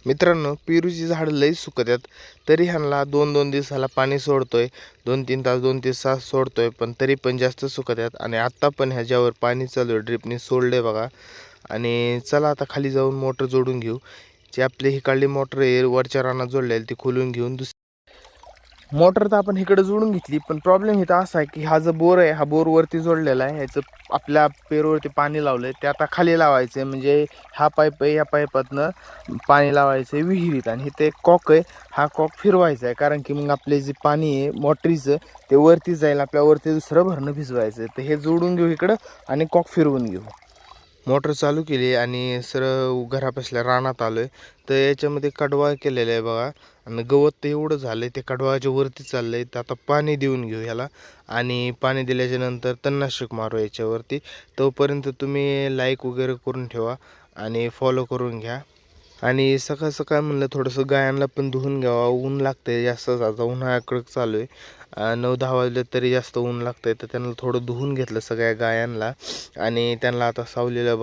मित्रांनो, पेरूची झाडं लई सुकत्यात, तरी ह्यांना 2-2 दिवसाला पाणी सोडतोय, 2-3 तास 2-3 तास सोडतोय, पण तरी पण जास्त सुकत्यात. आणि आत्ता पण ह्याच्यावर पाणी चालू आहे, ड्रिपने सोडले बघा. आणि चला आता खाली जाऊन मोटर जोडून घेऊ. जी आपली हिकडली मोटर आहे वरच्या रानात जोडलेली ती खोलून घेऊन मोटर तर आपण इकडे जोडून घेतली, पण प्रॉब्लेम इथं असा आहे की हा जो बोर आहे हा बोर वरती जोडलेला आहे. ह्याचं आपल्या पेरूवरती पाणी लावलंय ते आता खाली लावायचं आहे. म्हणजे हा पाईप आहे, या पाईपातनं पाणी लावायचं आहे विहिरीत. आणि इथे एक कॉक आहे, हा कॉक फिरवायचा आहे, कारण की मग आपले जे पाणी आहे मोटरीचं ते वरती जाईल, आपल्यावरती दुसरं भरणं भिजवायचं आहे. तर हे जोडून घेऊ इकडं आणि कॉक फिरवून घेऊ. मोटर चालू केली आणि सरळ घरापासल्या रानात आलोय. तर याच्यामध्ये कडवा केलेला आहे बघा. आणि गवत तर एवढं झालंय ते कडवाच्या वरती चाललंय. तर आता पाणी देऊन घेऊ ह्याला. आणि पाणी दिल्याच्या नंतर तणनाशक मारू याच्यावरती. तोपर्यंत तुम्ही लाईक वगैरे करून ठेवा आणि फॉलो करून घ्या. आणि सकाळ सकाळ म्हणलं थोडंसं गायांना पण धुवून घ्यावा, ऊन लागतंय जास्त. आता उन्हाळा कडक चालू आहे, 9-10 वाजले तरी जास्त ऊन लागतंय. तर त्यांना थोडं धुवून घेतलं सगळ्या गायांना आणि त्यांना आता सावलीला